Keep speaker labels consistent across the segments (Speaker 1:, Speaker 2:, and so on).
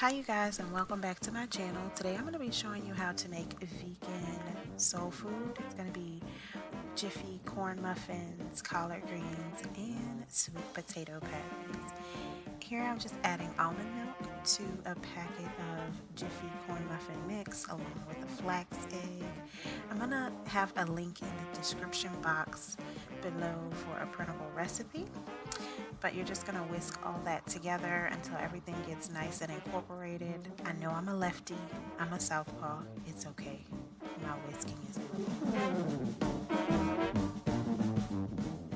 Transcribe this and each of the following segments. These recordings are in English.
Speaker 1: Hi you guys, and welcome back to my channel. Today I'm going to be showing you how to make vegan soul food. It's going to be jiffy corn muffins, collard greens, and sweet potato patties. Here I'm just adding almond milk to a packet of jiffy corn muffin mix along with a flax egg. I'm going to have a link in the description box below for a printable recipe. But you're just going to whisk all that together until everything gets nice and incorporated. I know I'm a lefty, I'm a southpaw, it's okay. My whisking is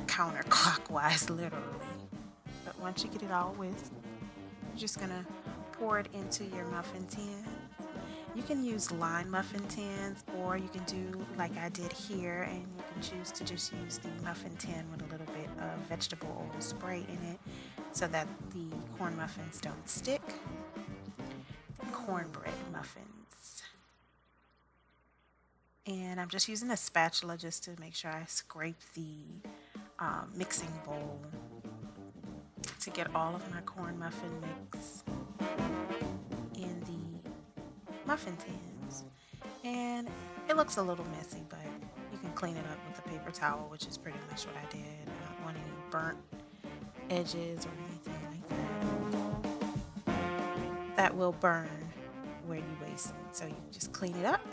Speaker 1: counterclockwise, literally. But once you get it all whisked, you're just going to pour it into your muffin tin. You can use line muffin tins, or you can do like I did here, and you can choose to just use the muffin tin with a little bit of vegetable oil spray in it so that the corn muffins don't stick. The cornbread muffins. And I'm just using a spatula just to make sure I scrape the mixing bowl to get all of my corn muffin mix in the muffin tins. And it looks a little messy, but you can clean it up with a paper towel, which is pretty much what I did. I don't want any burnt edges or anything like that. That will burn where you waste it. So you can just clean it up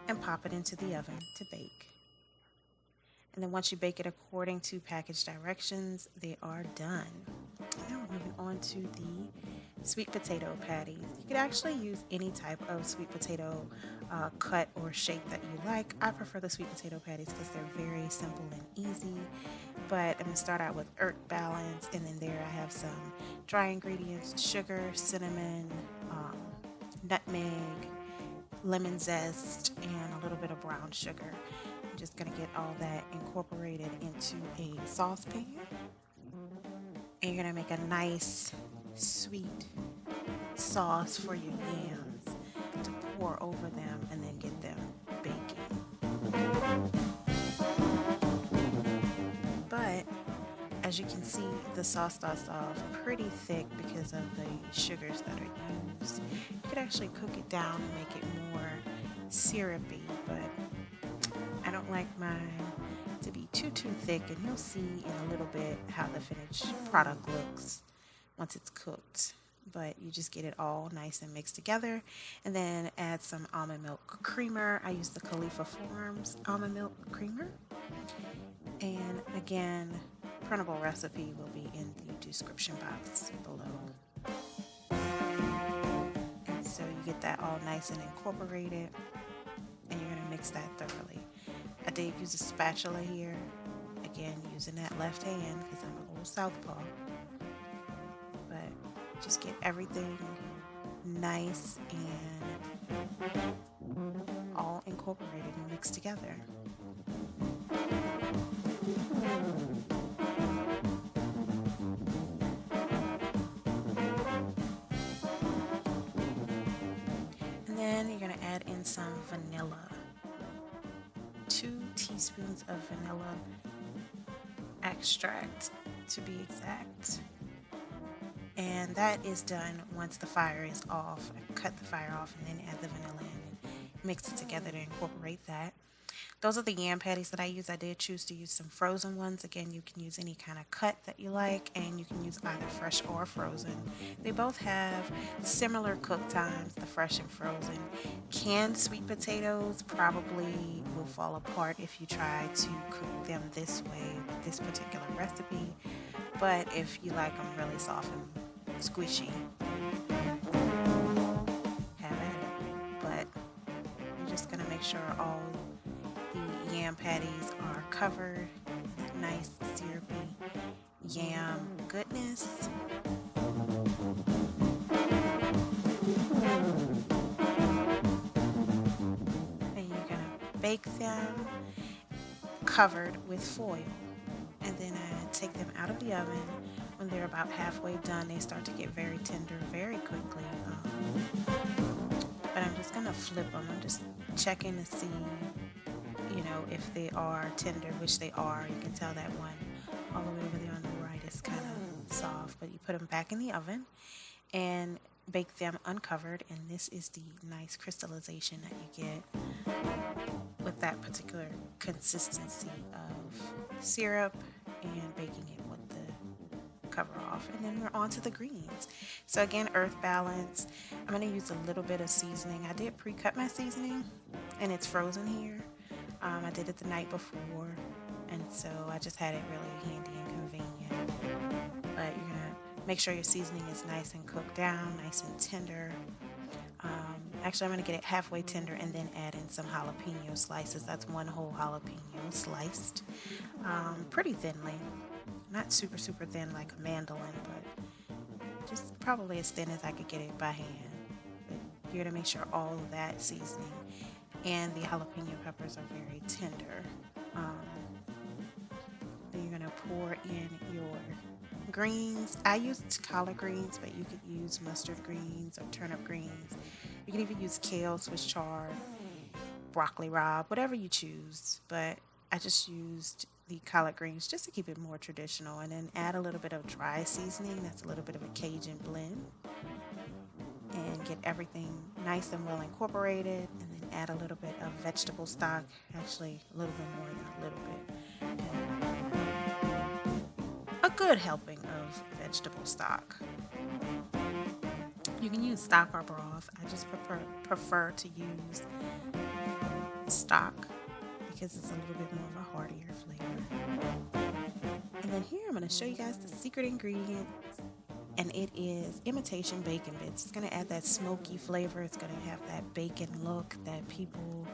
Speaker 1: and pop it into the oven to bake. And then once you bake it according to package directions, they are done. Now moving on to the sweet potato patties. You could actually use any type of sweet potato cut or shape that you like. I prefer the sweet potato patties because they're very simple and easy. But I'm going to start out with earth balance, and then there I have some dry ingredients: sugar, cinnamon, nutmeg, lemon zest, and a little bit of brown sugar. I'm just going to get all that incorporated into a saucepan. And you're going to make a nice sweet sauce for your yams to pour over them and then get them baking. But as you can see, the sauce starts off pretty thick because of the sugars that are used. You could actually cook it down and make it more syrupy, but I don't like mine to be too thick, and you'll see in a little bit how the finished product looks once it's cooked. But you just get it all nice and mixed together, and then add some almond milk creamer. I use the Khalifa Farms almond milk creamer, and again, printable recipe will be in the description box below. And so you get that all nice and incorporated, and you're going to mix that thoroughly. I did use a spatula here, again using that left hand because I'm a little southpaw. But just get everything nice and all incorporated and mixed together. And then you're going to add in some vanilla. 2 teaspoons of vanilla extract to be exact. And that is done once the fire is off. I cut the fire off and then add the vanilla in and mix it together to incorporate that. Those are the yam patties that I use. I did choose to use some frozen ones. Again, you can use any kind of cut that you like, and you can use either fresh or frozen. They both have similar cook times, the fresh and frozen. Canned sweet potatoes probably will fall apart if you try to cook them this way with this particular recipe. But if you like them really soft and squishy, have at it. But you're just going to make sure all the yam patties are covered in that nice syrupy yam goodness. And you're going to bake them covered with foil. And then I take them out of the oven. When they're about halfway done, they start to get very tender very quickly. But I'm just going to flip them. I'm just checking to see, if they are tender, which they are. You can tell that one all the way over there on the right is kind of soft, but you put them back in the oven. And bake them uncovered, and this is the nice crystallization that you get with that particular consistency of syrup and baking it with the cover off. And then we're on to the greens. So again, earth balance. I'm going to use a little bit of seasoning. I did pre-cut my seasoning and it's frozen here. I did it the night before, and so I just had it really handy and convenient. But you're going to make sure your seasoning is nice and cooked down, nice and tender. Actually, I'm going to get it halfway tender and then add in some jalapeno slices. That's one whole jalapeno sliced pretty thinly. Not super, super thin like a mandolin, but just probably as thin as I could get it by hand. But you're going to make sure all of that seasoning and the jalapeno peppers are very tender. Then you're going to pour in your greens. I used collard greens, but you could use mustard greens or turnip greens. You can even use kale, Swiss chard, broccoli rabe, whatever you choose. But I just used the collard greens just to keep it more traditional, and then add a little bit of dry seasoning. That's a little bit of a Cajun blend, and get everything nice and well incorporated, and then add a little bit of vegetable stock, actually a little bit more than a little bit. A good helping of vegetable stock. You can use stock or broth. I just prefer to use stock because it's a little bit more of a heartier flavor. And then here I'm going to show you guys the secret ingredient, and it is imitation bacon bits. It's going to add that smoky flavor. It's going to have that bacon look that people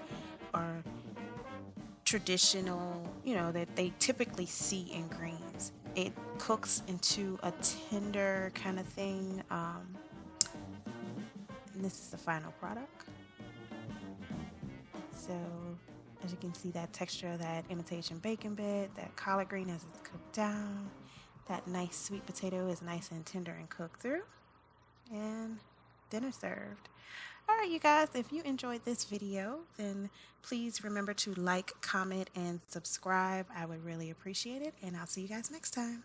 Speaker 1: are traditional, that they typically see in greens. It cooks into a tender kind of thing. And this is the final product. So as you can see, that texture of that imitation bacon bit, that collard green as it's cooked down, that nice sweet potato is nice and tender and cooked through, and dinner served. All right, you guys, if you enjoyed this video, then please remember to like, comment, and subscribe. I would really appreciate it, and I'll see you guys next time.